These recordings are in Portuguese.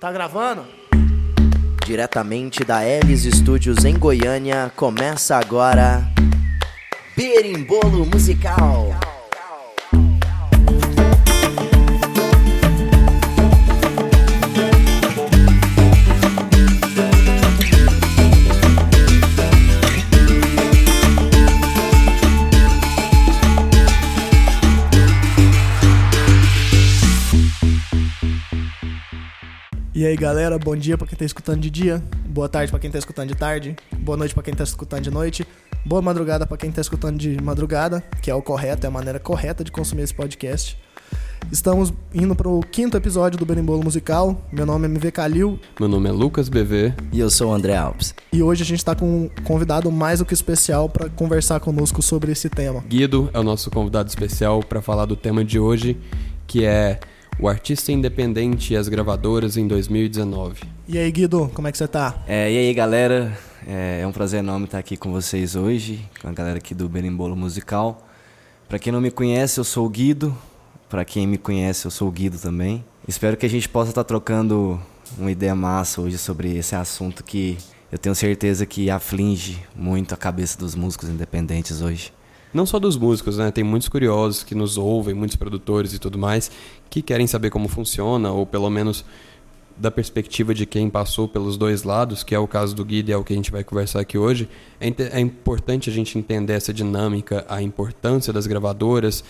Tá gravando? Diretamente da Elis Studios em Goiânia, começa agora Berimbolo Musical. E aí galera, bom dia pra quem tá escutando de dia, boa tarde pra quem tá escutando de tarde, boa noite pra quem tá escutando de noite, boa madrugada pra quem tá escutando de madrugada, que é o correto, é a maneira correta de consumir esse podcast. Estamos indo pro 5º episódio do Berimbolo Musical. Meu nome é MV Calil. Meu nome é Lucas BV. E eu sou o André Alves. E hoje a gente tá com um convidado mais do que especial pra conversar conosco sobre esse tema. Guido é o nosso convidado especial para falar do tema de hoje, que é o artista independente e as gravadoras em 2019. E aí, Guido, como é que você tá? E aí, galera, é um prazer enorme estar aqui com vocês hoje, com a galera aqui do Berimbolo Musical. Pra quem não me conhece, eu sou o Guido. Pra quem me conhece, eu sou o Guido também. Espero que a gente possa estar trocando uma ideia massa hoje sobre esse assunto que eu tenho certeza que aflige muito a cabeça dos músicos independentes hoje. Não só dos músicos, né? Tem muitos curiosos que nos ouvem, muitos produtores e tudo mais, que querem saber como funciona, ou pelo menos da perspectiva de quem passou pelos dois lados, que é o caso do Guido e é o que a gente vai conversar aqui hoje. É importante a gente entender essa dinâmica, a importância das gravadoras,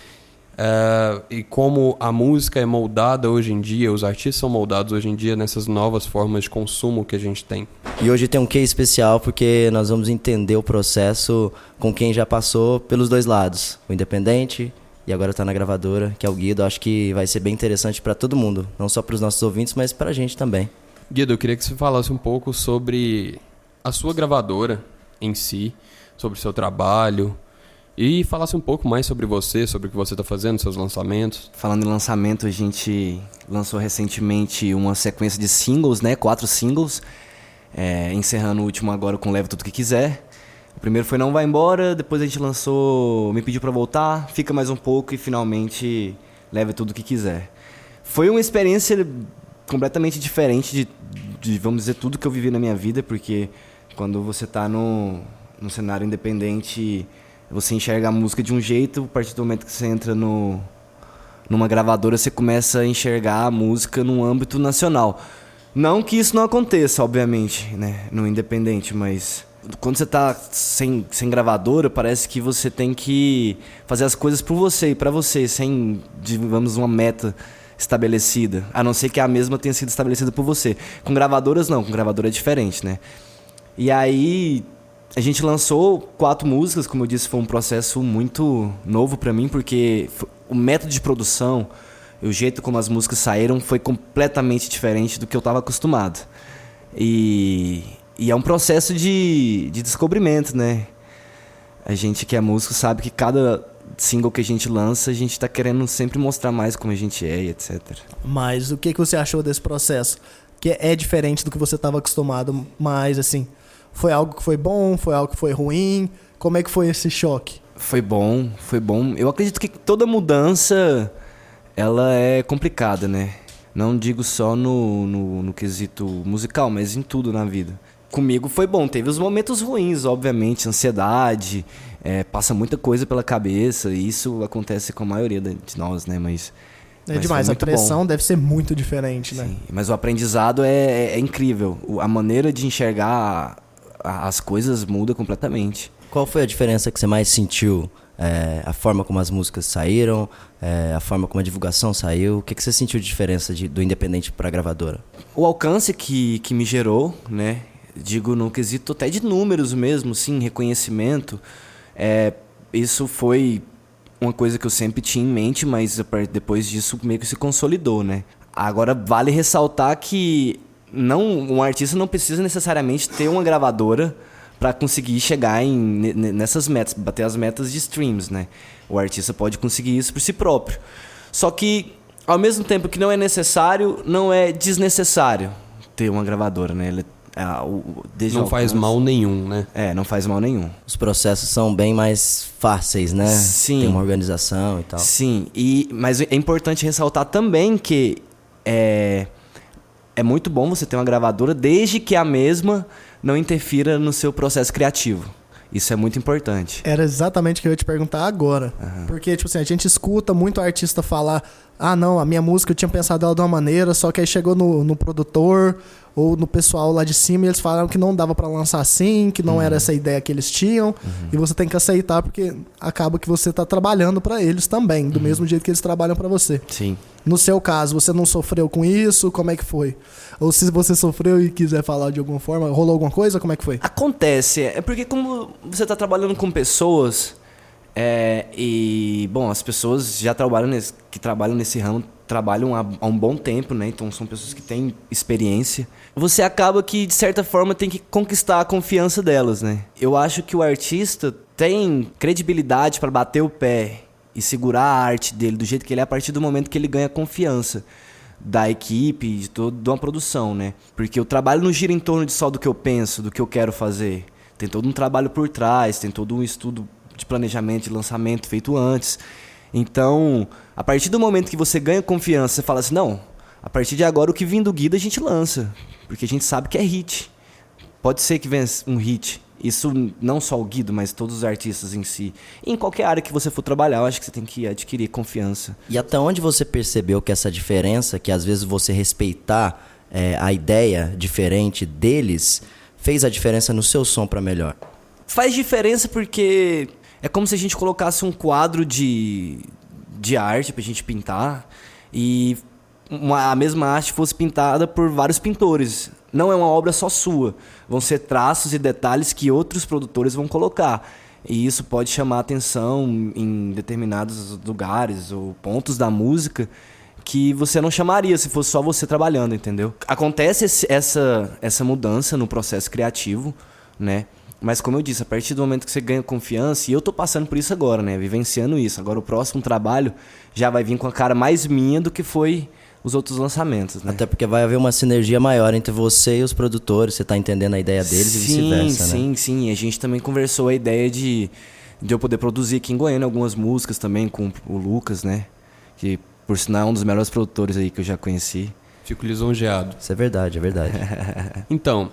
e como a música é moldada hoje em dia, os artistas são moldados hoje em dia nessas novas formas de consumo que a gente tem. E hoje tem um case especial porque nós vamos entender o processo com quem já passou pelos dois lados, o independente e agora está na gravadora, que é o Guido. Acho que vai ser bem interessante para todo mundo, não só para os nossos ouvintes, mas para a gente também. Guido, eu queria que você falasse um pouco sobre a sua gravadora em si, sobre o seu trabalho, e falasse um pouco mais sobre você, sobre o que você está fazendo, seus lançamentos. Falando em lançamento, a gente lançou recentemente uma sequência de singles, né? 4 singles, encerrando o último agora com Leve Tudo Que Quiser. O primeiro foi Não Vai Embora, depois a gente lançou Me Pediu Pra Voltar, Fica Mais Um Pouco e finalmente Leve Tudo Que Quiser. Foi uma experiência completamente diferente de vamos dizer, tudo que eu vivi na minha vida, porque quando você está no cenário independente, você enxerga a música de um jeito, a partir do momento que você entra numa gravadora, você começa a enxergar a música num âmbito nacional. Não que isso não aconteça, obviamente, né, no independente, mas quando você tá sem gravadora, parece que você tem que fazer as coisas por você e pra você, sem, digamos, uma meta estabelecida, a não ser que a mesma tenha sido estabelecida por você. Com gravadoras não, com gravadora é diferente, né? E aí a gente lançou 4 músicas, como eu disse, foi um processo muito novo pra mim, porque o método de produção, o jeito como as músicas saíram foi completamente diferente do que eu estava acostumado. E é um processo de descobrimento, né? A gente que é músico sabe que cada single que a gente lança, a gente tá querendo sempre mostrar mais como a gente é e etc. Mas o que você achou desse processo? Que é diferente do que você estava acostumado, mas assim, foi algo que foi bom, foi algo que foi ruim? Como é que foi esse choque? Foi bom, foi bom. Eu acredito que toda mudança, ela é complicada, né? Não digo só no quesito musical, mas em tudo na vida. Comigo foi bom, teve os momentos ruins, obviamente, ansiedade, passa muita coisa pela cabeça, e isso acontece com a maioria de nós, né? Mas demais, a pressão bom. Deve ser muito diferente, né? Sim, mas o aprendizado é incrível, a maneira de enxergar as coisas muda completamente. Qual foi a diferença que você mais sentiu? A forma como as músicas saíram, a forma como a divulgação saiu? O que você sentiu de diferença do independente para a gravadora? O alcance que me gerou, né? Digo no quesito até de números mesmo, sim, reconhecimento. Isso foi uma coisa que eu sempre tinha em mente, mas depois disso meio que se consolidou, né? Agora vale ressaltar que um artista não precisa necessariamente ter uma gravadora para conseguir chegar nessas metas, bater as metas de streams, né? O artista pode conseguir isso por si próprio. Só que, ao mesmo tempo que não é necessário, não é desnecessário ter uma gravadora, né? Não faz mal nenhum, né? Não faz mal nenhum. Os processos são bem mais fáceis, né? Sim. Tem uma organização e tal. Sim, mas é importante ressaltar também que é muito bom você ter uma gravadora desde que a mesma não interfira no seu processo criativo. Isso é muito importante. Era exatamente o que eu ia te perguntar agora. Porque, tipo assim, a gente escuta muito artista falar: ah, não, a minha música eu tinha pensado ela de uma maneira, só que aí chegou no produtor ou no pessoal lá de cima e eles falaram que não dava pra lançar assim, que não era essa ideia que eles tinham. E você tem que aceitar porque acaba que você tá trabalhando pra eles também, do mesmo jeito que eles trabalham pra você. Sim. No seu caso, você não sofreu com isso? Como é que foi? Ou se você sofreu e quiser falar de alguma forma, rolou alguma coisa? Como é que foi? Acontece, é porque como você está trabalhando com pessoas, e, bom, as pessoas já que trabalham nesse ramo trabalham há um bom tempo, né? Então são pessoas que têm experiência. Você acaba que, de certa forma, tem que conquistar a confiança delas, né? Eu acho que o artista tem credibilidade para bater o pé e segurar a arte dele do jeito que ele é a partir do momento que ele ganha confiança da equipe, de uma produção, né? Porque o trabalho não gira em torno de só do que eu penso, do que eu quero fazer. Tem todo um trabalho por trás, tem todo um estudo de planejamento, de lançamento feito antes. Então, a partir do momento que você ganha confiança, você fala assim, não, a partir de agora o que vem do Guido a gente lança, porque a gente sabe que é hit. Pode ser que venha um hit. Isso não só o Guido, mas todos os artistas em si. E em qualquer área que você for trabalhar, eu acho que você tem que adquirir confiança. E até onde você percebeu que essa diferença, que às vezes você respeitar a ideia diferente deles, fez a diferença no seu som para melhor? Faz diferença porque é como se a gente colocasse um quadro de arte pra gente pintar e a mesma arte fosse pintada por vários pintores. Não é uma obra só sua. Vão ser traços e detalhes que outros produtores vão colocar. E isso pode chamar atenção em determinados lugares ou pontos da música que você não chamaria se fosse só você trabalhando, entendeu? Acontece essa mudança no processo criativo, né? Mas como eu disse, a partir do momento que você ganha confiança, e eu tô passando por isso agora, né? Vivenciando isso. Agora o próximo trabalho já vai vir com a cara mais minha do que foi os outros lançamentos, né? Até porque vai haver uma sinergia maior entre você e os produtores, você tá entendendo a ideia deles e vice-versa, né? Sim. A gente também conversou a ideia de eu poder produzir aqui em Goiânia algumas músicas também com o Lucas, né? Que, por sinal, é um dos melhores produtores aí que eu já conheci. Fico lisonjeado. Isso é verdade, é verdade. Então,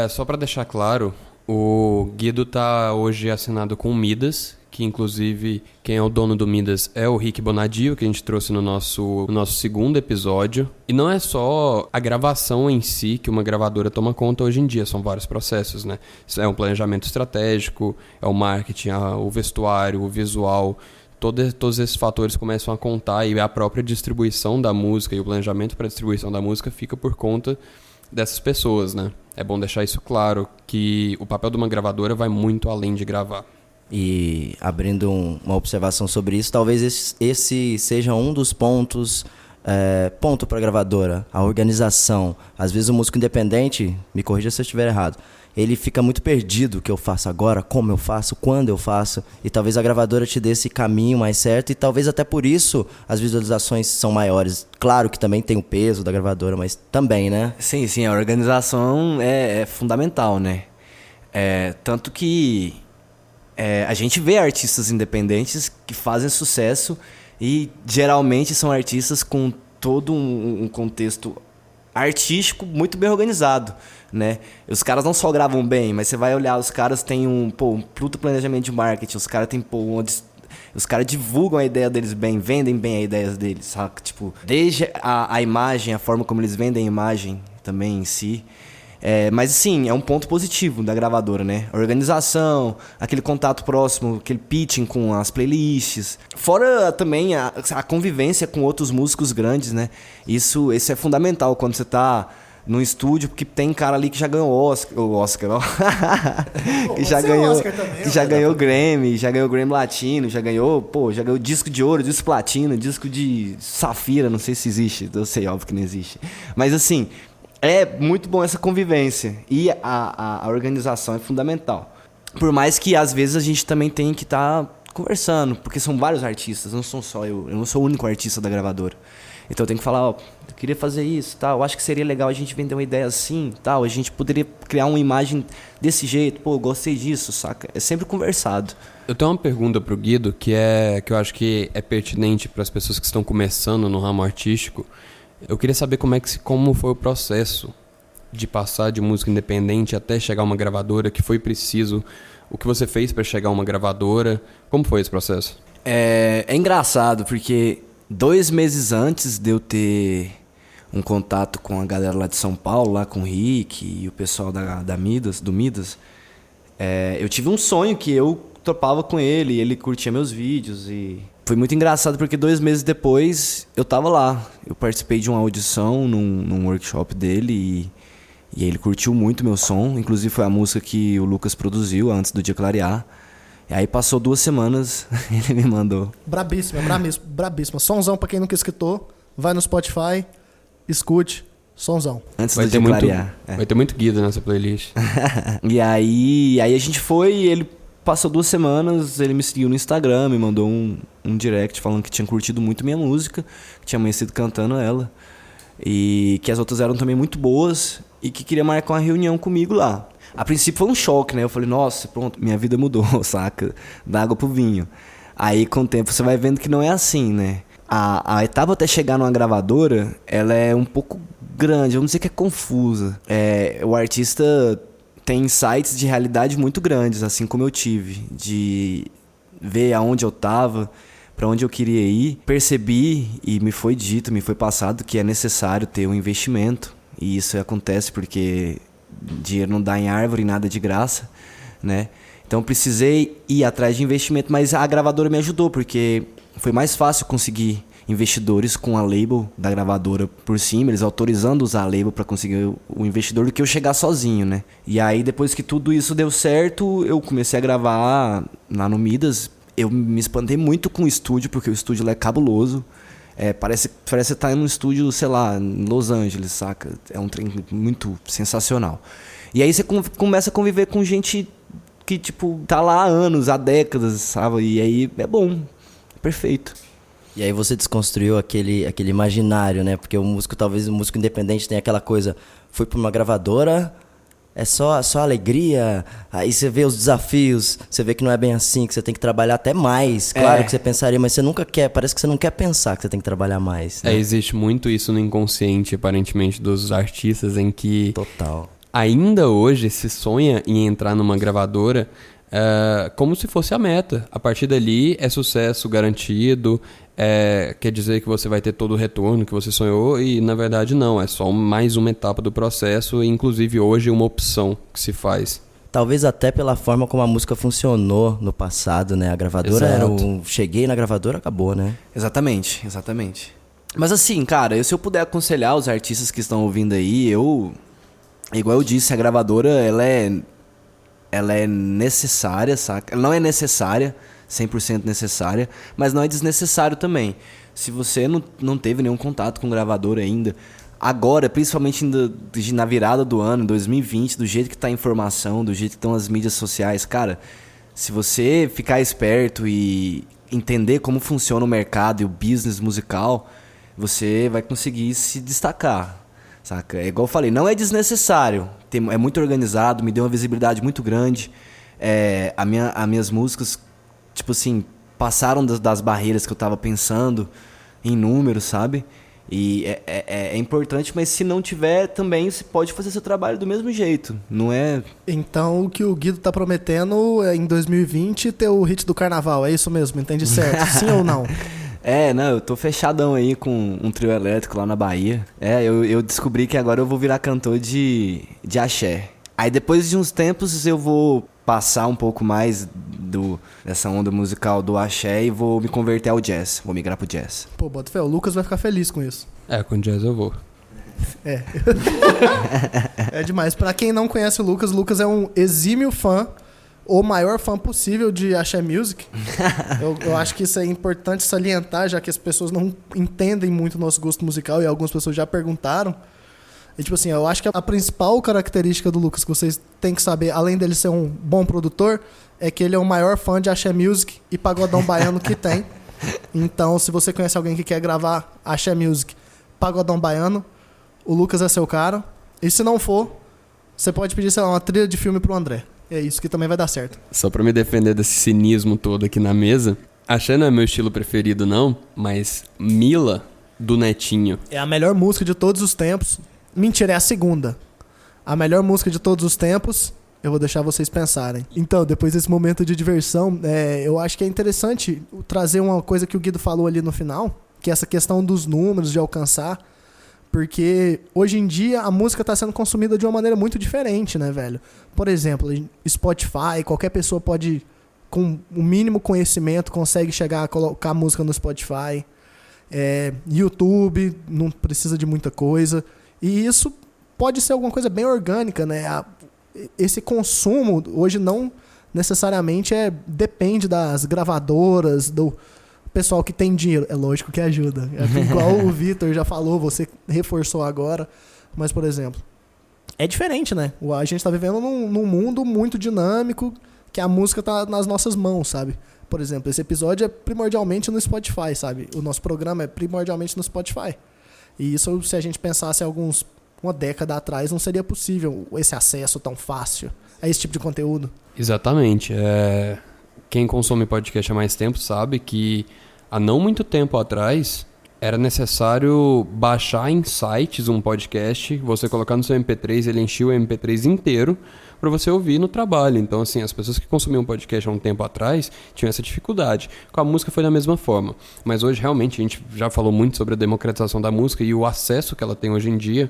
só pra deixar claro, o Guido tá hoje assinado com o Midas, que inclusive quem é o dono do Midas é o Rick Bonadio, que a gente trouxe no nosso segundo episódio. E não é só a gravação em si que uma gravadora toma conta hoje em dia, são vários processos, né? É um planejamento estratégico, é o marketing, o vestuário, o visual. Todos esses fatores começam a contar e a própria distribuição da música e o planejamento para a distribuição da música fica por conta dessas pessoas, né? É bom deixar isso claro, que o papel de uma gravadora vai muito além de gravar. E abrindo uma observação sobre isso, talvez esse seja um dos pontos para a gravadora, a organização. Às vezes o músico independente, me corrija se eu estiver errado, ele fica muito perdido o que eu faço agora, como eu faço, quando eu faço, e talvez a gravadora te dê esse caminho mais certo, e talvez até por isso as visualizações são maiores. Claro que também tem o peso da gravadora, mas também, né? Sim, a organização é fundamental, né? Tanto que a gente vê artistas independentes que fazem sucesso e geralmente são artistas com todo um contexto artístico muito bem organizado, né? Os caras não só gravam bem, mas você vai olhar, os caras têm um puto planejamento de marketing, os caras têm os caras divulgam a ideia deles bem, vendem bem a ideia deles, saca? Tipo, desde a imagem, a forma como eles vendem a imagem também em si. Mas sim, é um ponto positivo da gravadora, né? A organização, aquele contato próximo, aquele pitching com as playlists. Fora também a convivência com outros músicos grandes, né? Isso é fundamental quando você tá num estúdio, porque tem cara ali que já ganhou Oscar, ó. que já ganhou Grammy, já ganhou Grammy Latino, já ganhou disco de ouro, disco platino, disco de safira, não sei se existe, eu sei, óbvio que não existe. Mas assim, é muito bom essa convivência e a organização é fundamental. Por mais que às vezes a gente também tem que estar conversando, porque são vários artistas, não sou só eu não sou o único artista da gravadora. Então eu tenho que falar, eu queria fazer isso, tal, eu acho que seria legal a gente vender uma ideia assim, tal, a gente poderia criar uma imagem desse jeito, eu gostei disso, saca? É sempre conversado. Eu tenho uma pergunta pro Guido que eu acho que é pertinente para as pessoas que estão começando no ramo artístico. Eu queria saber como foi o processo de passar de música independente até chegar a uma gravadora, que foi preciso, o que você fez para chegar a uma gravadora, como foi esse processo? É engraçado, porque 2 meses antes de eu ter um contato com a galera lá de São Paulo, lá com o Rick e o pessoal da Midas, do Midas, eu tive um sonho que eu topava com ele, e ele curtia meus vídeos, e foi muito engraçado porque 2 meses depois eu tava lá. Eu participei de uma audição num workshop dele e ele curtiu muito meu som, inclusive foi a música que o Lucas produziu antes do dia clarear. E aí passou 2 semanas, ele me mandou. Brabíssima, brabíssima. Sonzão pra quem nunca escutou, vai no Spotify, escute, sonzão. Antes do dia clarear. Vai ter muito guida nessa playlist. E aí a gente foi, ele passou 2 semanas, ele me seguiu no Instagram, me mandou um direct falando que tinha curtido muito minha música, que tinha amanhecido cantando ela, e que as outras eram também muito boas, e que queria marcar uma reunião comigo lá. A princípio foi um choque, né? Eu falei, nossa, pronto, minha vida mudou, saca? Da água pro vinho. Aí com o tempo você vai vendo que não é assim, né? A etapa até chegar numa gravadora, ela é um pouco grande, vamos dizer que é confusa. O artista tem insights de realidade muito grandes, assim como eu tive, de ver aonde eu tava, para onde eu queria ir. Percebi e me foi dito, me foi passado que é necessário ter um investimento, e isso acontece porque dinheiro não dá em árvore, nada de graça, né? Então precisei ir atrás de investimento, mas a gravadora me ajudou, porque foi mais fácil conseguir investidores com a label da gravadora por cima, eles autorizando usar a label para conseguir o investidor, do que eu chegar sozinho, né? E aí depois que tudo isso deu certo, eu comecei a gravar lá no Midas. Eu me espantei muito com o estúdio, porque o estúdio lá é cabuloso. Parece estar em um estúdio, sei lá, em Los Angeles, saca? É um trem muito sensacional. E aí você começa a conviver com gente que, tipo, tá lá há anos, há décadas, sabe? E aí é bom, perfeito. E aí você desconstruiu aquele imaginário, né? Porque talvez o músico independente tem aquela coisa, foi pra uma gravadora, é só alegria, aí você vê os desafios, você vê que não é bem assim, que você tem que trabalhar até mais. Claro que você pensaria, mas você nunca quer, parece que você não quer pensar que você tem que trabalhar mais. Né? Existe muito isso no inconsciente, aparentemente, dos artistas, em que Total. Ainda hoje se sonha em entrar numa gravadora como se fosse a meta. A partir dali é sucesso garantido, quer dizer que você vai ter todo o retorno que você sonhou, e na verdade não, é só mais uma etapa do processo, e inclusive hoje uma opção que se faz. Talvez até pela forma como a música funcionou no passado, né? A gravadora cheguei na gravadora, acabou, né? Exatamente. Mas assim, cara, se eu puder aconselhar os artistas que estão ouvindo aí, igual eu disse, a gravadora, ela é necessária, saca? Ela não é necessária, 100% necessária, mas não é desnecessário também. Se você não teve nenhum contato com gravadora ainda, agora, principalmente na virada do ano, 2020, do jeito que tá a informação, do jeito que estão as mídias sociais, cara, se você ficar esperto e entender como funciona o mercado e o business musical, você vai conseguir se destacar. Saca? É igual eu falei, não é desnecessário, é muito organizado, me deu uma visibilidade muito grande. As minhas músicas, tipo assim, passaram das barreiras que eu tava pensando em números, sabe? E é importante, mas se não tiver também, você pode fazer seu trabalho do mesmo jeito, não é? Então o que o Guido tá prometendo é em 2020 ter o hit do carnaval, é isso mesmo, entendi certo? Sim ou não? Não, eu tô fechadão aí com um trio elétrico lá na Bahia. Eu descobri que agora eu vou virar cantor de axé. Aí depois de uns tempos eu vou passar um pouco mais dessa onda musical do axé e vou me converter ao jazz, vou migrar pro jazz. Pô, bota fé, o Lucas vai ficar feliz com isso. Com jazz eu vou. É demais. Pra quem não conhece o Lucas é um exímio fã, o maior fã possível de Axé Music. Eu acho que isso é importante salientar, já que as pessoas não entendem muito o nosso gosto musical e algumas pessoas já perguntaram. E, tipo assim, eu acho que a principal característica do Lucas que vocês têm que saber, além dele ser um bom produtor, é que ele é o maior fã de Axé Music e pagodão baiano que tem. Então, se você conhece alguém que quer gravar Axé Music, pagodão baiano, o Lucas é seu cara. E se não for, você pode pedir, sei lá, uma trilha de filme pro André. É isso que também vai dar certo. Só pra me defender desse cinismo todo aqui na mesa, Axé não é meu estilo preferido não, mas Mila do Netinho? É a melhor música de todos os tempos. Mentira, é a segunda. A melhor música de todos os tempos, eu vou deixar vocês pensarem. Então, depois desse momento de diversão, eu acho que é interessante trazer uma coisa que o Guido falou ali no final, que é essa questão dos números, de alcançar. Porque hoje em dia a música está sendo consumida de uma maneira muito diferente, né, velho? Por exemplo, Spotify, qualquer pessoa pode, com o mínimo conhecimento, consegue chegar a colocar música no Spotify. YouTube, não precisa de muita coisa. E isso pode ser alguma coisa bem orgânica, né? Esse consumo hoje não necessariamente depende das gravadoras, do pessoal que tem dinheiro. É lógico que ajuda. Igual o Vitor já falou, você reforçou agora. Mas, por exemplo, é diferente, né? A gente tá vivendo num mundo muito dinâmico, que a música tá nas nossas mãos, sabe? Por exemplo, esse episódio é primordialmente no Spotify, sabe? O nosso programa é primordialmente no Spotify. E isso, se a gente pensasse uma década atrás, não seria possível esse acesso tão fácil a esse tipo de conteúdo. Exatamente. Quem consome podcast há mais tempo sabe que há não muito tempo atrás era necessário baixar em sites um podcast, você colocar no seu MP3, ele enchia o MP3 inteiro para você ouvir no trabalho. Então, assim, as pessoas que consumiam podcast há um tempo atrás tinham essa dificuldade. Com a música foi da mesma forma. Mas hoje, realmente, a gente já falou muito sobre a democratização da música e o acesso que ela tem hoje em dia.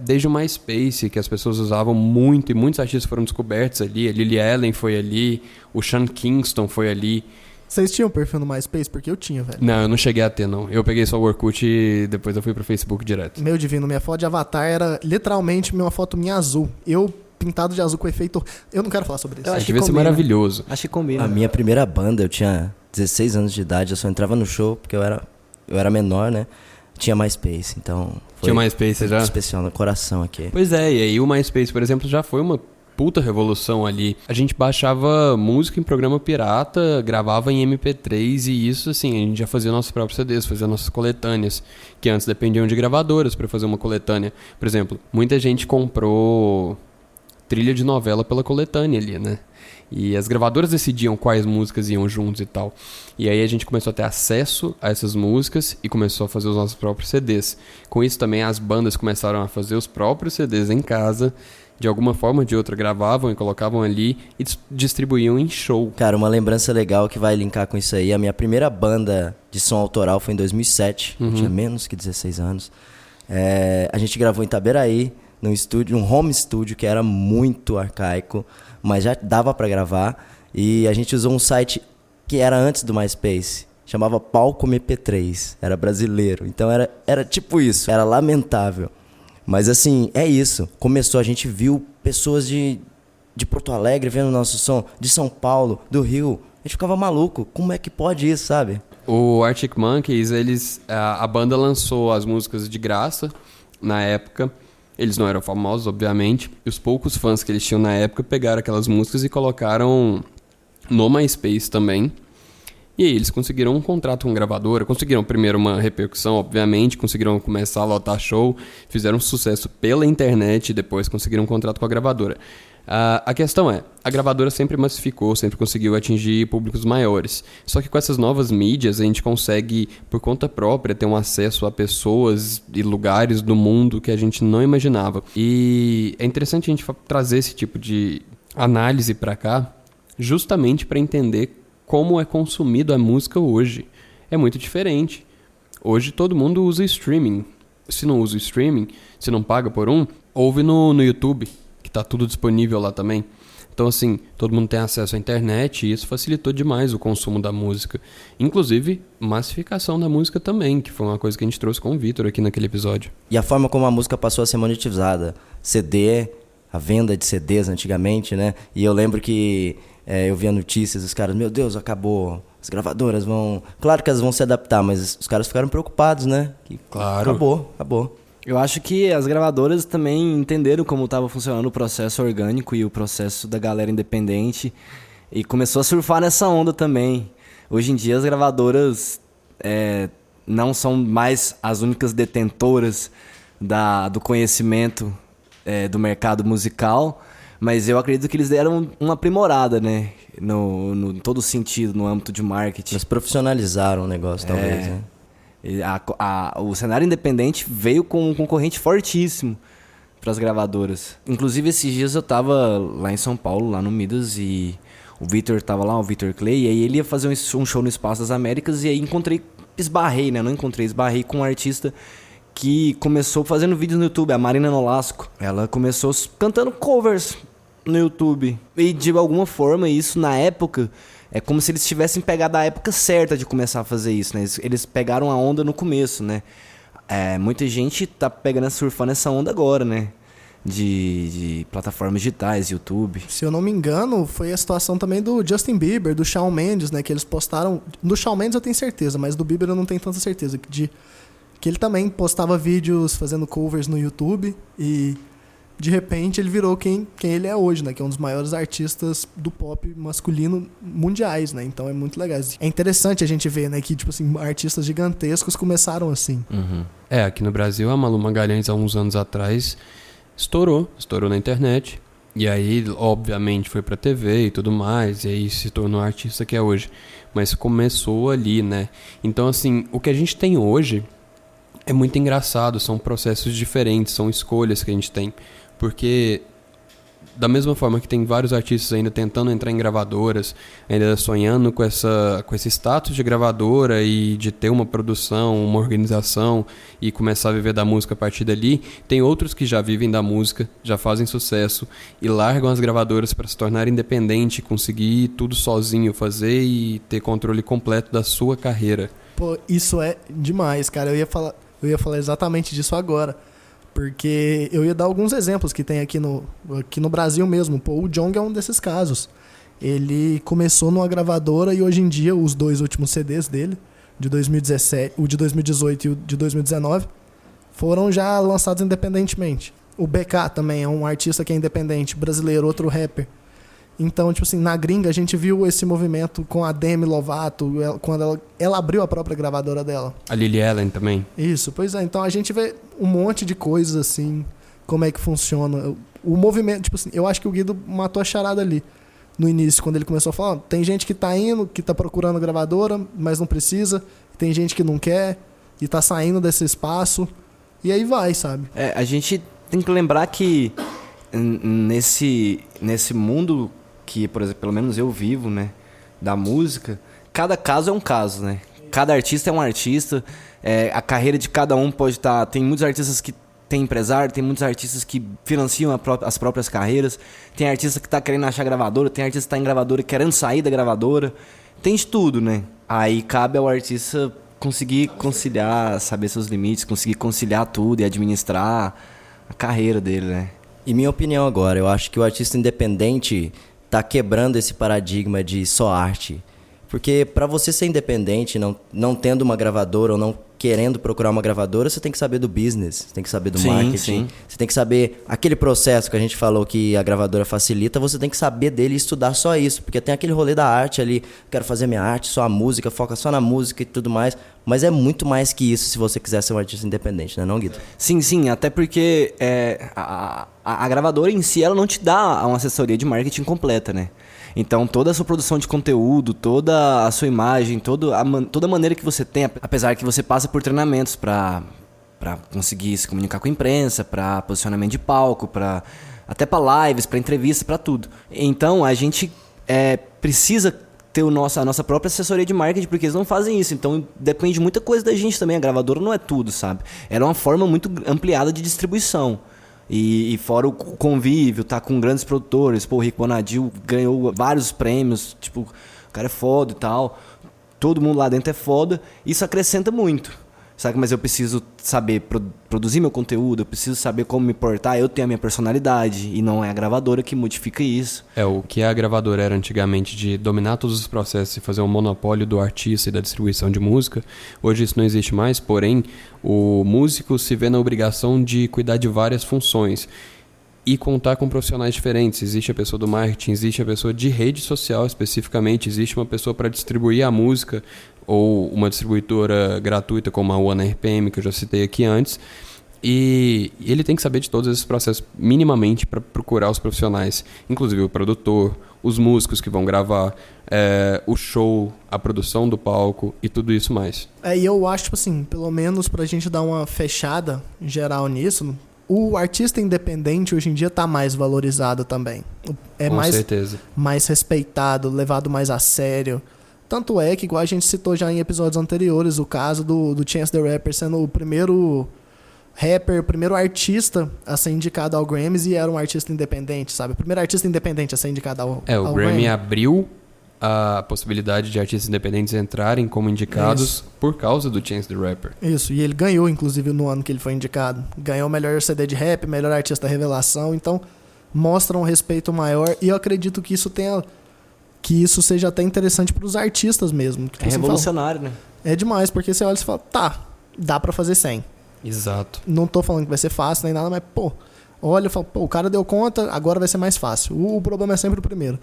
Desde o MySpace, que as pessoas usavam muito, e muitos artistas foram descobertos ali. A Lily Allen foi ali, o Sean Kingston foi ali. Vocês tinham perfil no MySpace? Porque eu tinha, velho. Não, eu não cheguei a ter, não. Eu peguei só o Orkut e depois eu fui pro Facebook direto. Meu divino, minha foto de avatar era literalmente uma foto minha azul. Eu pintado de azul com efeito... Eu não quero falar sobre isso. Acho que devia ser maravilhoso. Acho que combina. A minha primeira banda, eu tinha 16 anos de idade, eu só entrava no show porque eu era menor, né? Tinha MySpace, então... Tinha MySpace já? Especial no coração aqui. Pois é, e aí o MySpace, por exemplo, já foi uma puta revolução ali. A gente baixava música em programa pirata, gravava em MP3 e isso, assim, a gente já fazia nossos próprios CDs, fazia nossas coletâneas, que antes dependiam de gravadoras para fazer uma coletânea. Por exemplo, muita gente comprou trilha de novela pela coletânea ali, né? E as gravadoras decidiam quais músicas iam juntos e tal. E aí a gente começou a ter acesso a essas músicas e começou a fazer os nossos próprios CDs. Com isso também as bandas começaram a fazer os próprios CDs em casa, de alguma forma ou de outra gravavam e colocavam ali e distribuíam em show. Cara, uma lembrança legal que vai linkar com isso aí, a minha primeira banda de som autoral foi em 2007, eu tinha menos que 16 anos. A gente gravou em Itaberaí, num home studio que era muito arcaico, mas já dava pra gravar. E a gente usou um site que era antes do MySpace, chamava Palco MP3, era brasileiro. Então era tipo isso, era lamentável. Mas assim, é isso. Começou, a gente viu pessoas de Porto Alegre vendo o nosso som, de São Paulo, do Rio. A gente ficava maluco, como é que pode isso, sabe? O Arctic Monkeys, a banda lançou as músicas de graça na época. Eles não eram famosos, obviamente. E os poucos fãs que eles tinham na época pegaram aquelas músicas e colocaram no MySpace também. E aí eles conseguiram um contrato com a gravadora, conseguiram primeiro uma repercussão, obviamente, conseguiram começar a lotar show, fizeram sucesso pela internet e depois conseguiram um contrato com a gravadora. A questão a gravadora sempre massificou, sempre conseguiu atingir públicos maiores. Só que com essas novas mídias a gente consegue, por conta própria, ter um acesso a pessoas e lugares do mundo que a gente não imaginava. E é interessante a gente trazer esse tipo de análise para cá, justamente para entender como é consumido a música hoje. É muito diferente. Hoje todo mundo usa streaming. Se não usa streaming, se não paga por ouve no YouTube, que tá tudo disponível lá também. Então, assim, todo mundo tem acesso à internet e isso facilitou demais o consumo da música. Inclusive, massificação da música também, que foi uma coisa que a gente trouxe com o Vitor aqui naquele episódio. E a forma como a música passou a ser monetizada. CD, a venda de CDs antigamente, né? E eu lembro que eu via notícias, os caras, meu Deus, acabou, as gravadoras vão... Claro que elas vão se adaptar, mas os caras ficaram preocupados, né? Que claro. Acabou. Eu acho que as gravadoras também entenderam como estava funcionando o processo orgânico e o processo da galera independente e começou a surfar nessa onda também. Hoje em dia as gravadoras não são mais as únicas detentoras do conhecimento do mercado musical, mas eu acredito que eles deram uma aprimorada, né? No todo sentido, no âmbito de marketing. Eles profissionalizaram o negócio, talvez, né? O cenário independente veio com um concorrente fortíssimo para as gravadoras. Inclusive, esses dias eu tava lá em São Paulo, lá no Midas, e o Vitor tava lá, o Vitor Clay, e aí ele ia fazer um show no Espaço das Américas, e aí esbarrei com um artista que começou fazendo vídeos no YouTube, a Marina Nolasco. Ela começou cantando covers no YouTube. E de alguma forma, isso na época, é como se eles tivessem pegado a época certa de começar a fazer isso, né? Eles pegaram a onda no começo, né? Muita gente tá surfando essa onda agora, né? De plataformas digitais, YouTube. Se eu não me engano, foi a situação também do Justin Bieber, do Shawn Mendes, né? Que eles postaram... Do Shawn Mendes eu tenho certeza, mas do Bieber eu não tenho tanta certeza. Que ele também postava vídeos fazendo covers no YouTube e... De repente ele virou quem ele é hoje, né? Que é um dos maiores artistas do pop masculino mundiais, né? Então é muito legal. É interessante a gente ver, né? Que, tipo assim, artistas gigantescos começaram assim. Uhum. Aqui no Brasil, a Malu Magalhães, há uns anos atrás, estourou na internet. E aí, obviamente, foi pra TV e tudo mais. E aí se tornou a artista que é hoje. Mas começou ali, né? Então, assim, o que a gente tem hoje é muito engraçado. São processos diferentes, são escolhas que a gente tem. Porque, da mesma forma que tem vários artistas ainda tentando entrar em gravadoras, ainda sonhando com esse status de gravadora e de ter uma produção, uma organização e começar a viver da música a partir dali, tem outros que já vivem da música, já fazem sucesso e largam as gravadoras para se tornar independente, conseguir tudo sozinho fazer e ter controle completo da sua carreira. Pô, isso é demais, cara. Eu ia falar exatamente disso agora. Porque eu ia dar alguns exemplos que tem aqui no Brasil mesmo. Pô, o Djonga é um desses casos. Ele começou numa gravadora e hoje em dia os 2 últimos CDs dele, de 2017, o de 2018 e o de 2019, foram já lançados independentemente. O BK também é um artista que é independente, brasileiro, outro rapper. Então, tipo assim, na gringa a gente viu esse movimento com a Demi Lovato, quando ela abriu a própria gravadora dela. A Lily Allen também. Isso, pois é. Então a gente vê um monte de coisas assim, como é que funciona. O movimento, tipo assim, eu acho que o Guido matou a charada ali. No início, quando ele começou a falar, tem gente que tá indo, que tá procurando gravadora, mas não precisa. Tem gente que não quer e tá saindo desse espaço. E aí vai, sabe? A gente tem que lembrar que nesse mundo que, por exemplo, pelo menos eu vivo, né, da música, cada caso é um caso, né? Cada artista é um artista, a carreira de cada um pode estar... Tem muitos artistas que tem empresário, tem muitos artistas que financiam as próprias carreiras, tem artista que está querendo achar gravadora, tem artista que está em gravadora querendo sair da gravadora, tem de tudo, né? Aí cabe ao artista conseguir conciliar, saber seus limites, conseguir conciliar tudo e administrar a carreira dele, né? E minha opinião agora, eu acho que o artista independente tá quebrando esse paradigma de só arte. Porque para você ser independente, não tendo uma gravadora ou não querendo procurar uma gravadora, você tem que saber do business, você tem que saber do marketing, sim. Você tem que saber aquele processo que a gente falou que a gravadora facilita, você tem que saber dele e estudar só isso, porque tem aquele rolê da arte ali, quero fazer minha arte, só a música, foca só na música e tudo mais, mas é muito mais que isso se você quiser ser um artista independente, né, não, Guido? Sim, até porque a gravadora em si, ela não te dá uma assessoria de marketing completa, né? Então, toda a sua produção de conteúdo, toda a sua imagem, toda a maneira que você tem, apesar que você passa por treinamentos para conseguir se comunicar com a imprensa, para posicionamento de palco, até para lives, para entrevista, para tudo. Então, a gente precisa ter a nossa própria assessoria de marketing, porque eles não fazem isso. Então, depende de muita coisa da gente também. A gravadora não é tudo, sabe? Ela é uma forma muito ampliada de distribuição. E fora o convívio, tá com grandes produtores. Pô, o Rick Bonadil ganhou vários prêmios. Tipo, o cara é foda e tal. Todo mundo lá dentro é foda. Isso acrescenta muito. Sabe? Mas eu preciso saber produzir meu conteúdo. Eu preciso saber como me portar. Eu tenho a minha personalidade. E não é a gravadora que modifica isso. O que a gravadora era antigamente de dominar todos os processos e fazer um monopólio do artista e da distribuição de música, hoje isso não existe mais. Porém, o músico se vê na obrigação de cuidar de várias funções e contar com profissionais diferentes. Existe a pessoa do marketing, existe a pessoa de rede social especificamente, existe uma pessoa para distribuir a música ou uma distribuidora gratuita como a One RPM, que eu já citei aqui antes. E ele tem que saber de todos esses processos minimamente para procurar os profissionais, inclusive o produtor, os músicos que vão gravar, o show, a produção do palco e tudo isso mais. E eu acho, tipo assim, pelo menos pra gente dar uma fechada geral nisso, o artista independente hoje em dia tá mais valorizado também. Com certeza. Mais respeitado, levado mais a sério. Tanto é que, igual a gente citou já em episódios anteriores, o caso do Chance the Rapper sendo o primeiro rapper, o primeiro artista a ser indicado ao Grammys e era um artista independente, sabe? O primeiro artista independente a ser indicado ao o Grammy abriu a possibilidade de artistas independentes entrarem como indicados por causa do Chance the Rapper. Isso, e ele ganhou, inclusive, no ano que ele foi indicado. Ganhou o melhor CD de rap, melhor artista revelação, então mostra um respeito maior e eu acredito que isso seja até interessante para os artistas mesmo. É revolucionário, né? É demais, porque você olha e você fala, tá, dá para fazer 100. Exato. Não tô falando que vai ser fácil nem nada, mas, olha e fala, o cara deu conta, agora vai ser mais fácil. O problema é sempre o primeiro.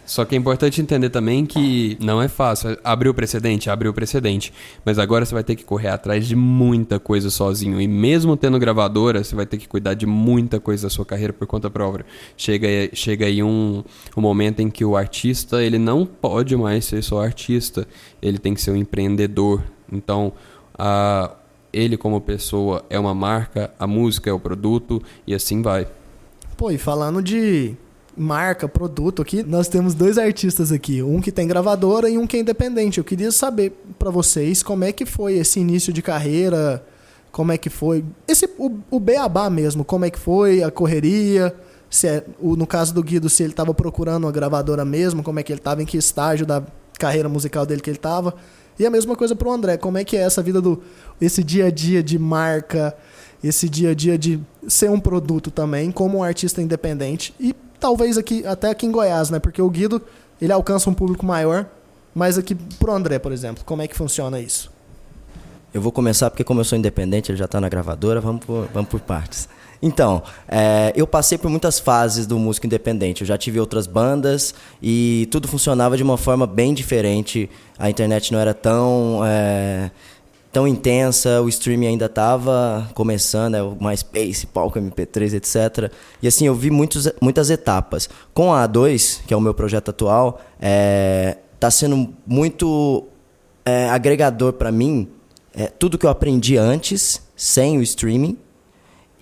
Só que é importante entender também que não é fácil. Abriu o precedente. Mas agora você vai ter que correr atrás de muita coisa sozinho. E mesmo tendo gravadora, você vai ter que cuidar de muita coisa da sua carreira por conta própria. Chega aí um momento em que o artista, ele não pode mais ser só artista. Ele tem que ser um empreendedor. Então, ele como pessoa é uma marca, a música é o produto e assim vai. E falando de marca, produto aqui, nós temos 2 artistas aqui, um que tem gravadora e um que é independente. Eu queria saber pra vocês como é que foi esse início de carreira, como é que foi o beabá mesmo, como é que foi a correria, no caso do Guido, se ele estava procurando uma gravadora mesmo, como é que ele estava, em que estágio da carreira musical dele que ele estava. E a mesma coisa pro André, como é que é essa vida esse dia a dia de marca, esse dia a dia de ser um produto também, como um artista independente. E talvez até aqui em Goiás, né? Porque o Guido, ele alcança um público maior, mas aqui pro André, por exemplo, como é que funciona isso? Eu vou começar porque como eu sou independente, ele já está na gravadora, vamos por partes. Então, eu passei por muitas fases do músico independente. Eu já tive outras bandas e tudo funcionava de uma forma bem diferente. A internet não era tão intensa, o streaming ainda estava começando, o MySpace, palco MP3, etc. E assim, eu vi muitas etapas. Com a A2, que é o meu projeto atual, está sendo muito agregador para mim, tudo que eu aprendi antes, sem o streaming,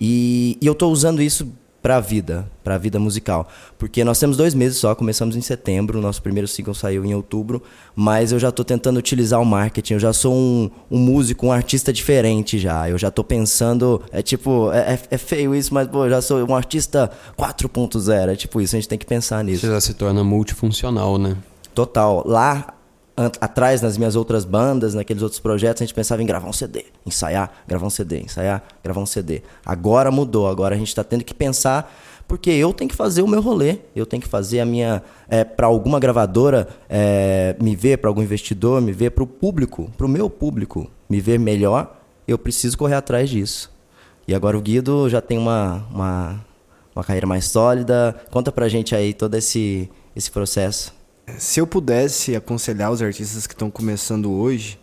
e eu estou usando isso para a vida musical. Porque nós temos 2 meses só, começamos em setembro, o nosso primeiro single saiu em outubro, mas eu já estou tentando utilizar o marketing, eu já sou um músico, um artista diferente já. Eu já estou pensando, é feio isso, mas eu já sou um artista 4.0, é tipo isso, a gente tem que pensar nisso. Você já se torna multifuncional, né? Total. Lá atrás, nas minhas outras bandas, naqueles outros projetos, a gente pensava em gravar um CD, ensaiar, gravar um CD, ensaiar, gravar um CD. Agora mudou, agora a gente está tendo que pensar, porque eu tenho que fazer o meu rolê, eu tenho que fazer a minha, para alguma gravadora me ver, para algum investidor me ver, para o público, para o meu público me ver melhor, eu preciso correr atrás disso. E agora o Guido já tem uma carreira mais sólida. Conta pra gente aí todo esse processo. Se eu pudesse aconselhar os artistas que estão começando hoje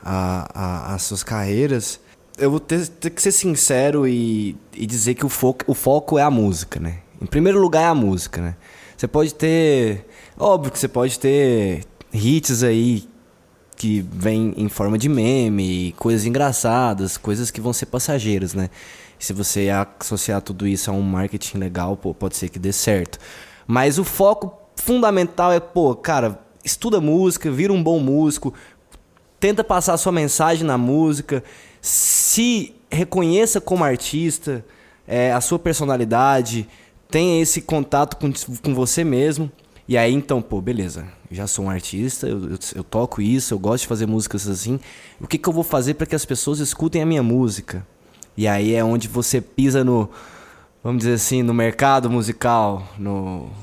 as suas carreiras, eu vou ter que ser sincero e dizer que o foco é a música, né? Em primeiro lugar é a música, né? Óbvio que você pode ter hits aí que vêm em forma de meme, coisas engraçadas, coisas que vão ser passageiras, né? E se você associar tudo isso a um marketing legal, pode ser que dê certo. Mas o foco fundamental é, cara, estuda música, vira um bom músico, tenta passar a sua mensagem na música, se reconheça como artista, a sua personalidade, tenha esse contato com você mesmo. E aí, então, beleza, já sou um artista, eu toco isso, eu gosto de fazer músicas assim. O que eu vou fazer para que as pessoas escutem a minha música? E aí é onde você pisa vamos dizer assim, no mercado musical,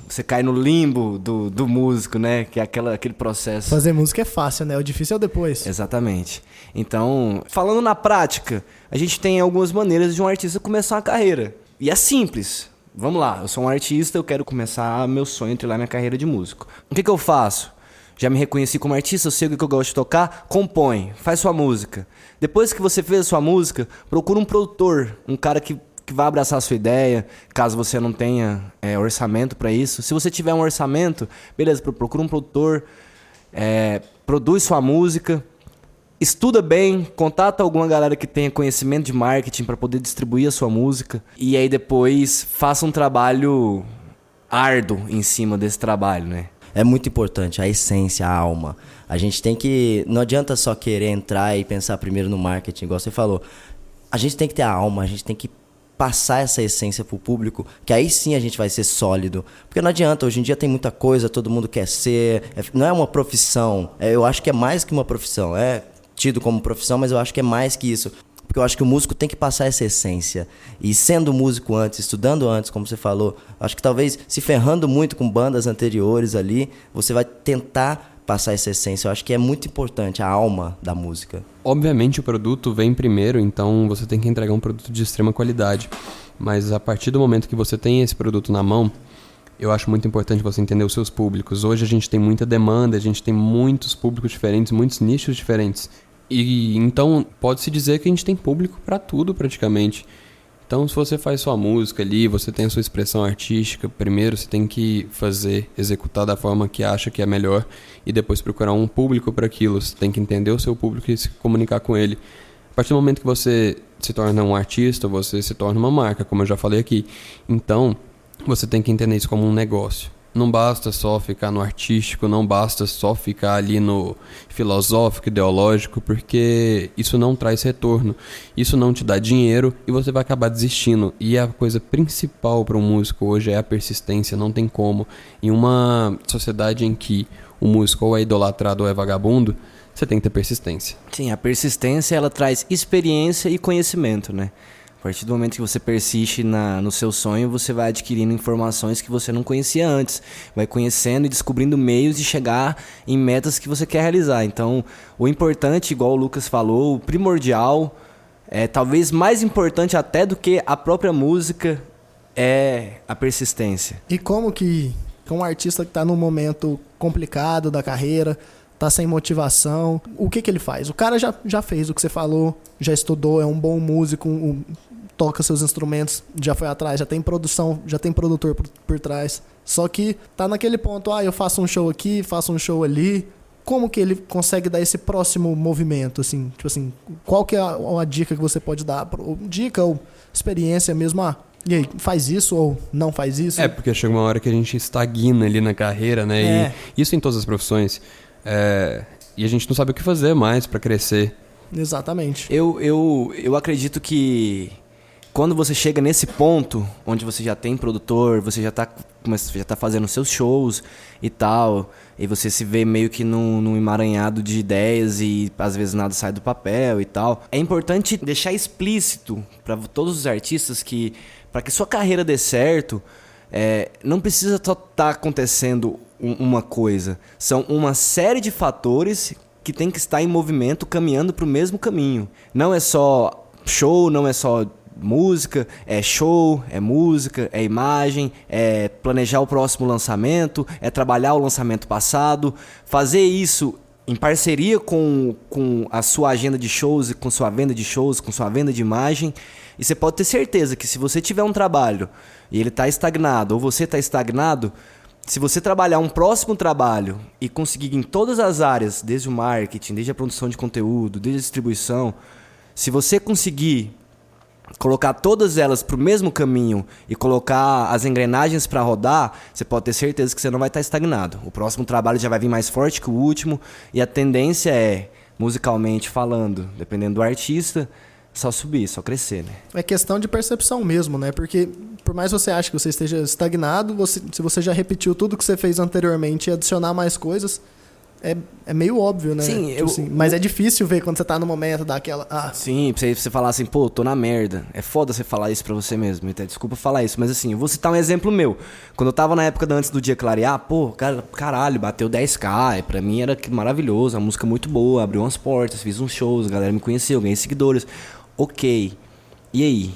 você cai no limbo do músico, né? Que é aquele processo. Fazer música é fácil, né? O difícil é o depois. Exatamente. Então, falando na prática, a gente tem algumas maneiras de um artista começar uma carreira. E é simples. Vamos lá, eu sou um artista, eu quero começar meu sonho, trilhar minha carreira de músico. O que eu faço? Já me reconheci como artista, eu sei o que eu gosto de tocar, compõe, faz sua música. Depois que você fez a sua música, procura um produtor, um cara que vai abraçar a sua ideia, caso você não tenha orçamento para isso. Se você tiver um orçamento, beleza, procura um produtor, produz sua música, estuda bem, contata alguma galera que tenha conhecimento de marketing para poder distribuir a sua música. E aí depois faça um trabalho árduo em cima desse trabalho, né? É muito importante, a essência, a alma. A gente tem que... Não adianta só querer entrar e pensar primeiro no marketing, igual você falou. A gente tem que ter a alma, a gente tem que passar essa essência pro público, que aí sim a gente vai ser sólido. Porque não adianta, hoje em dia tem muita coisa, todo mundo quer ser... Não é uma profissão, eu acho que é mais que uma profissão. É tido como profissão, mas eu acho que é mais que isso. Porque eu acho que o músico tem que passar essa essência. E sendo músico antes, estudando antes, como você falou, acho que talvez se ferrando muito com bandas anteriores ali, você vai tentar passar essa essência. Eu acho que é muito importante a alma da música. Obviamente o produto vem primeiro, então você tem que entregar um produto de extrema qualidade. Mas a partir do momento que você tem esse produto na mão, eu acho muito importante você entender os seus públicos. Hoje a gente tem muita demanda, a gente tem muitos públicos diferentes, muitos nichos diferentes. E então pode-se dizer que a gente tem público para tudo praticamente. Então se você faz sua música ali, você tem a sua expressão artística, primeiro você tem que executar da forma que acha que é melhor e depois procurar um público para aquilo. Você tem que entender o seu público e se comunicar com ele. A partir do momento que você se torna um artista, você se torna uma marca, como eu já falei aqui. Então você tem que entender isso como um negócio. Não basta só ficar no artístico, não basta só ficar ali no filosófico, ideológico, porque isso não traz retorno, isso não te dá dinheiro e você vai acabar desistindo. E a coisa principal para um músico hoje é a persistência, não tem como. Em uma sociedade em que o músico ou é idolatrado ou é vagabundo, você tem que ter persistência. Sim, a persistência ela traz experiência e conhecimento, né? A partir do momento que você persiste no seu sonho, você vai adquirindo informações que você não conhecia antes. Vai conhecendo e descobrindo meios de chegar em metas que você quer realizar. Então, o importante, igual o Lucas falou, o primordial, talvez mais importante até do que a própria música, é a persistência. E como que um artista que está num momento complicado da carreira, tá sem motivação, o que ele faz? O cara já fez o que você falou, já estudou, é um bom músico, toca seus instrumentos, já foi atrás, já tem produção, já tem produtor por trás. Só que tá naquele ponto, eu faço um show aqui, faço um show ali. Como que ele consegue dar esse próximo movimento, assim? Tipo assim, qual que é a dica que você pode dar? Dica ou experiência mesmo, e aí, faz isso ou não faz isso? Porque chega uma hora que a gente estagna ali na carreira, né? E isso em todas as profissões. E a gente não sabe o que fazer mais para crescer. Exatamente. Eu acredito que quando você chega nesse ponto, onde você já tem produtor, você já tá fazendo seus shows e tal, e você se vê meio que num emaranhado de ideias e às vezes nada sai do papel e tal, é importante deixar explícito para todos os artistas que, para que sua carreira dê certo, não precisa só estar acontecendo uma coisa. São uma série de fatores que tem que estar em movimento, caminhando para o mesmo caminho. Não é só show, não é só música, é show, é música, é imagem, é planejar o próximo lançamento, é trabalhar o lançamento passado. Fazer isso em parceria com a sua agenda de shows, com sua venda de shows, com sua venda de imagem. E você pode ter certeza que se você tiver um trabalho e ele está estagnado, ou você está estagnado, se você trabalhar um próximo trabalho e conseguir em todas as áreas, desde o marketing, desde a produção de conteúdo, desde a distribuição, se você conseguir colocar todas elas para o mesmo caminho e colocar as engrenagens para rodar, você pode ter certeza que você não vai estar estagnado. O próximo trabalho já vai vir mais forte que o último e a tendência é, musicalmente falando, dependendo do artista, só subir, só crescer, né? É questão de percepção mesmo, né? Porque por mais que você ache que você esteja estagnado, se você já repetiu tudo que você fez anteriormente e adicionar mais coisas, é meio óbvio, né? Sim, assim, mas é difícil ver quando você tá no momento daquela... Sim, pra você falar assim, pô, tô na merda. É foda você falar isso pra você mesmo. Até desculpa falar isso, mas assim, eu vou citar um exemplo meu. Quando eu tava na época antes do dia clarear, pô, caralho, bateu 10k. Pra mim era maravilhoso, a música muito boa, abriu umas portas, fiz uns shows, a galera me conheceu, ganhei seguidores. Ok. E aí?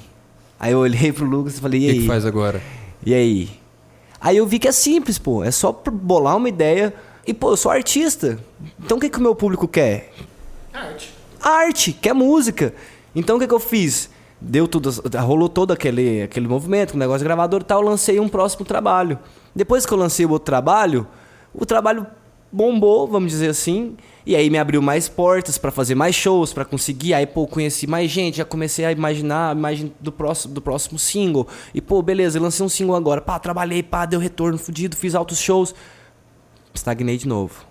Aí eu olhei pro Lucas e falei, e aí? O que faz agora? E aí? Aí eu vi que é simples, pô. É só bolar uma ideia, E, pô, eu sou artista. Então o que o meu público quer? Arte, quer música. Então o que eu fiz? Deu tudo, rolou todo aquele movimento, um negócio de gravador e tal, eu lancei um próximo trabalho. Depois que eu lancei o outro trabalho, o trabalho bombou, vamos dizer assim, e aí me abriu mais portas pra fazer mais shows, pra conseguir, aí pô, conheci mais gente, já comecei a imaginar a imagem do próximo single, e pô, beleza, eu lancei um single agora, pá, trabalhei, pá, deu retorno fudido, fiz altos shows, estagnei de novo.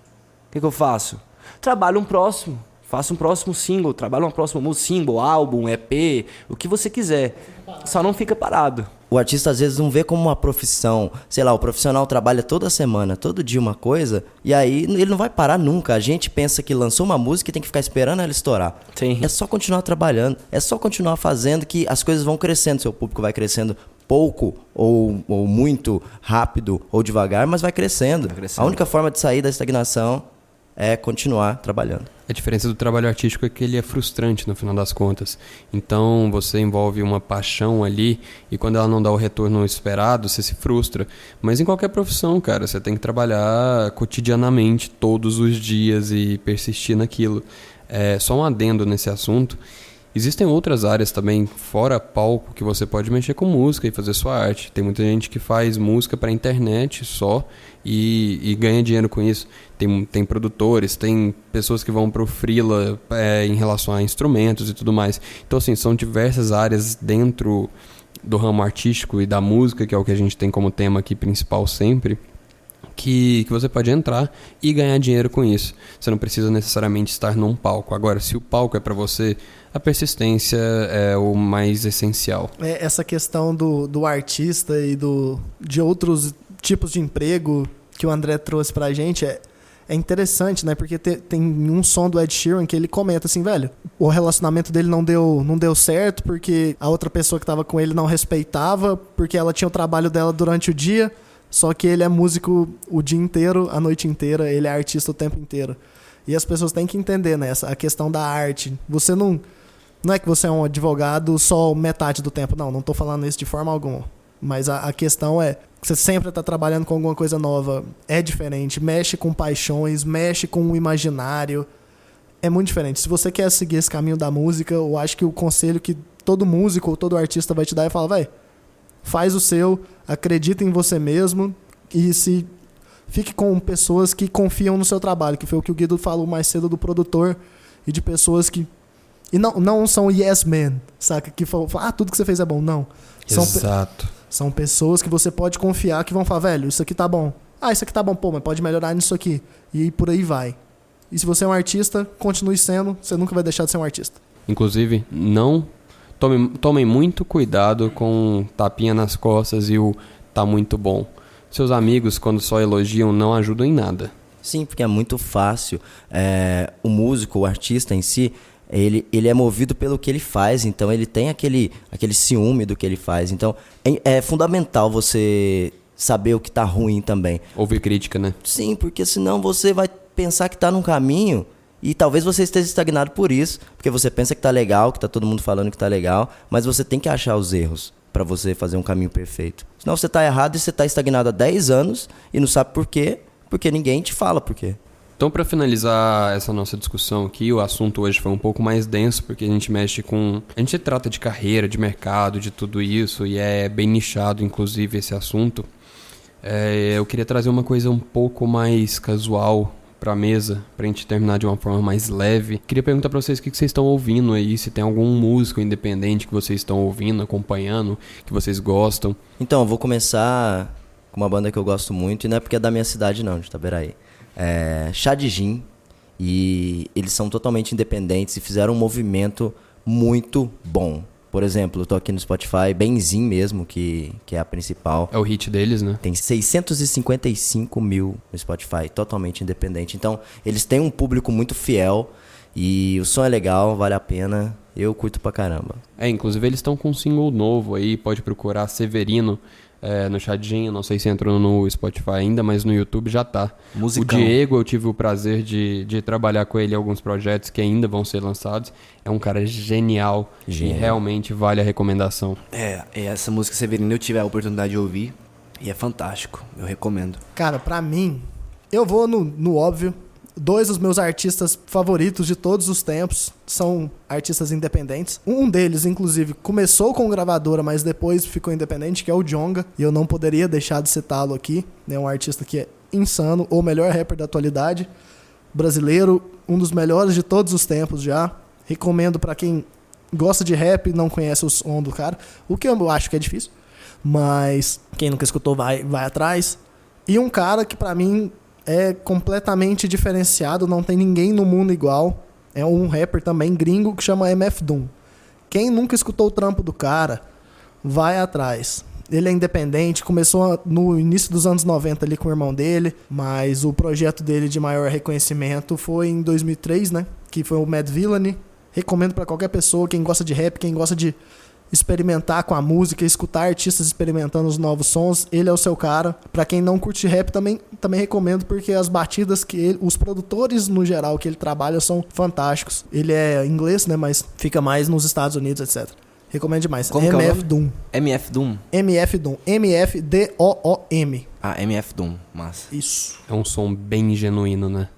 O que eu faço? Trabalho um próximo. Faça um próximo single, trabalha uma próxima música, single, álbum, EP, o que você quiser. Só não fica parado. O artista às vezes não vê como uma profissão. Sei lá, o profissional trabalha toda semana, todo dia uma coisa, e aí ele não vai parar nunca. A gente pensa que lançou uma música e tem que ficar esperando ela estourar. Sim. É só continuar trabalhando, é só continuar fazendo que as coisas vão crescendo. Seu público vai crescendo pouco, ou muito rápido, ou devagar, mas vai crescendo. A única forma de sair da estagnação é continuar trabalhando. A diferença do trabalho artístico é que ele é frustrante no final das contas. Então você envolve uma paixão ali e quando ela não dá o retorno esperado, você se frustra. Mas em qualquer profissão, cara, você tem que trabalhar cotidianamente, todos os dias e persistir naquilo. Só um adendo nesse assunto. Existem outras áreas também, fora palco, que você pode mexer com música e fazer sua arte. Tem muita gente que faz música para internet só e ganha dinheiro com isso. Tem produtores, tem pessoas que vão pro freela em relação a instrumentos e tudo mais. Então, assim, são diversas áreas dentro do ramo artístico e da música, que é o que a gente tem como tema aqui principal sempre, que você pode entrar e ganhar dinheiro com isso. Você não precisa necessariamente estar num palco. Agora, se o palco é para você, a persistência é o mais essencial. Essa questão do artista e de outros tipos de emprego que o André trouxe pra gente é interessante, né? Porque tem um som do Ed Sheeran que ele comenta assim, velho, o relacionamento dele não deu certo porque a outra pessoa que tava com ele não respeitava, porque ela tinha o trabalho dela durante o dia, só que ele é músico o dia inteiro, a noite inteira, ele é artista o tempo inteiro. E as pessoas têm que entender, né? A questão da arte. Você não é que você é um advogado só metade do tempo. Não tô falando isso de forma alguma. Mas a questão é que você sempre tá trabalhando com alguma coisa nova. É diferente, mexe com paixões, mexe com o imaginário. É muito diferente. Se você quer seguir esse caminho da música, eu acho que o conselho que todo músico ou todo artista vai te dar é falar, véi, faz o seu, acredita em você mesmo e fique com pessoas que confiam no seu trabalho, que foi o que o Guido falou mais cedo do produtor e de pessoas que... E não são yes men, saca? Que falam, tudo que você fez é bom. Não. Exato. São pessoas que você pode confiar que vão falar, velho, isso aqui tá bom. Isso aqui tá bom, pô, mas pode melhorar nisso aqui. E por aí vai. E se você é um artista, continue sendo, você nunca vai deixar de ser um artista. Inclusive, não... Tomem muito cuidado com tapinha nas costas e o tá muito bom. Seus amigos, quando só elogiam, não ajudam em nada. Sim, porque é muito fácil. O músico, o artista em si, ele é movido pelo que ele faz, então ele tem aquele ciúme do que ele faz. Então é fundamental você saber o que tá ruim também. Ouvir crítica, né? Sim, porque senão você vai pensar que tá num caminho e talvez você esteja estagnado por isso, porque você pensa que tá legal, que tá todo mundo falando que tá legal, mas você tem que achar os erros para você fazer um caminho perfeito. Senão você tá errado e você tá estagnado há 10 anos e não sabe por quê, porque ninguém te fala por quê. Então, para finalizar essa nossa discussão aqui, o assunto hoje foi um pouco mais denso, porque a gente mexe com... A gente trata de carreira, de mercado, de tudo isso, e é bem nichado, inclusive, esse assunto. Eu queria trazer uma coisa um pouco mais casual pra mesa, pra gente terminar de uma forma mais leve. Queria perguntar pra vocês o que vocês estão ouvindo aí, se tem algum músico independente que vocês estão ouvindo, acompanhando, que vocês gostam. Então, eu vou começar com uma banda que eu gosto muito, e não é porque é da minha cidade não, de Itaberaí. Chá de Gin, e eles são totalmente independentes e fizeram um movimento muito bom. Por exemplo, eu tô aqui no Spotify, Benzin mesmo, que é a principal. É o hit deles, né? Tem 655 mil no Spotify, totalmente independente. Então, eles têm um público muito fiel e o som é legal, vale a pena. Eu curto pra caramba. Inclusive eles estão com um single novo aí, pode procurar Severino no Chadinho, não sei se entrou no Spotify ainda, mas no YouTube já tá. Musicão. O Diego, eu tive o prazer de trabalhar com ele em alguns projetos que ainda vão ser lançados. É um cara genial. E realmente vale a recomendação. Essa música Severino eu tive a oportunidade de ouvir e é fantástico, eu recomendo. Cara, pra mim, Eu vou no óbvio. 2 dos meus artistas favoritos de todos os tempos são artistas independentes. Um deles, inclusive, começou com gravadora, mas depois ficou independente, que é o Djonga. E eu não poderia deixar de citá-lo aqui. É um artista que é insano, o melhor rapper da atualidade. Brasileiro, um dos melhores de todos os tempos já. Recomendo pra quem gosta de rap e não conhece o som do cara. O que eu acho que é difícil. Mas quem nunca escutou vai atrás. E um cara que pra mim é completamente diferenciado, não tem ninguém no mundo igual. É um rapper também gringo que chama MF Doom. Quem nunca escutou o trampo do cara, vai atrás. Ele é independente, começou no início dos anos 90 ali com o irmão dele, mas o projeto dele de maior reconhecimento foi em 2003, né? Que foi o Mad Villainy. Recomendo pra qualquer pessoa, quem gosta de rap, quem gosta de experimentar com a música, escutar artistas experimentando os novos sons, ele é o seu cara. Pra quem não curte rap, também recomendo, porque as batidas os produtores no geral que ele trabalha são fantásticos. Ele é inglês, né, mas fica mais nos Estados Unidos, etc. Recomendo demais. Como MF Doom. MF Doom? MF Doom. MFDOOM. Ah, MF Doom. Massa. Isso. É um som bem genuíno, né?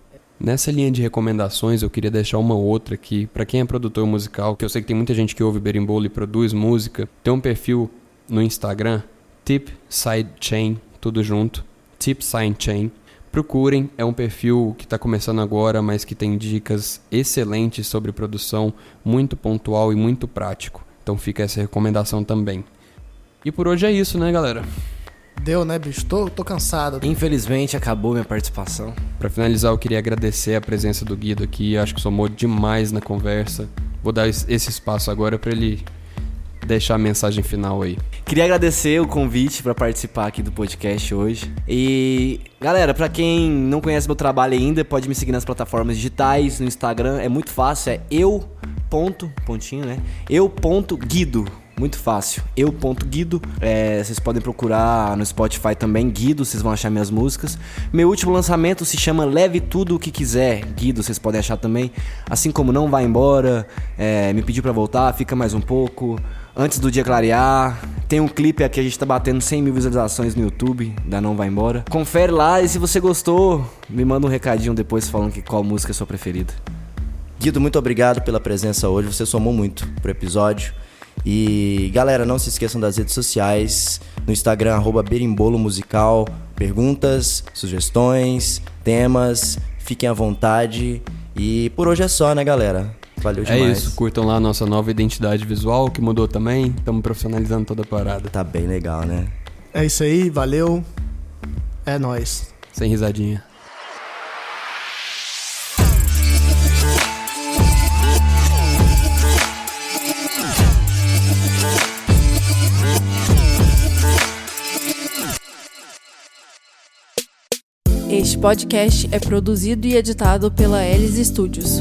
Nessa linha de recomendações, eu queria deixar uma outra aqui. Pra quem é produtor musical, que eu sei que tem muita gente que ouve berimbolo e produz música, tem um perfil no Instagram, Tip Sidechain, tudo junto, Tip Sidechain. Procurem, é um perfil que está começando agora, mas que tem dicas excelentes sobre produção, muito pontual e muito prático. Então fica essa recomendação também. E por hoje é isso, né, galera? Deu, né, bicho? Tô cansado. Infelizmente acabou minha participação. Para finalizar, eu queria agradecer a presença do Guido aqui. Acho que somou demais na conversa. Vou dar esse espaço agora para ele deixar a mensagem final aí. Queria agradecer o convite para participar aqui do podcast hoje. E, galera, para quem não conhece meu trabalho ainda, pode me seguir nas plataformas digitais, no Instagram. É muito fácil, é eu.guido. Muito fácil, eu.guido. Vocês podem procurar no Spotify também, Guido, vocês vão achar minhas músicas. Meu último lançamento se chama Leve Tudo O Que Quiser, Guido, vocês podem achar também. Assim como Não Vai Embora, Me Pediu Pra Voltar, Fica Mais Um Pouco, Antes do Dia Clarear. Tem um clipe aqui, a gente tá batendo 100 mil visualizações no YouTube, da Não Vai Embora. Confere lá e se você gostou, me manda um recadinho depois falando qual música é a sua preferida. Guido, muito obrigado pela presença hoje, você somou muito pro episódio. E galera, não se esqueçam das redes sociais, no Instagram @berimbolomusical, perguntas, sugestões, temas, fiquem à vontade. E por hoje é só, né, galera? Valeu demais. É isso, curtam lá a nossa nova identidade visual, que mudou também, estamos profissionalizando toda a parada. Tá bem legal, né? É isso aí, valeu. É nóis. Sem risadinha. Este podcast é produzido e editado pela Elis Studios.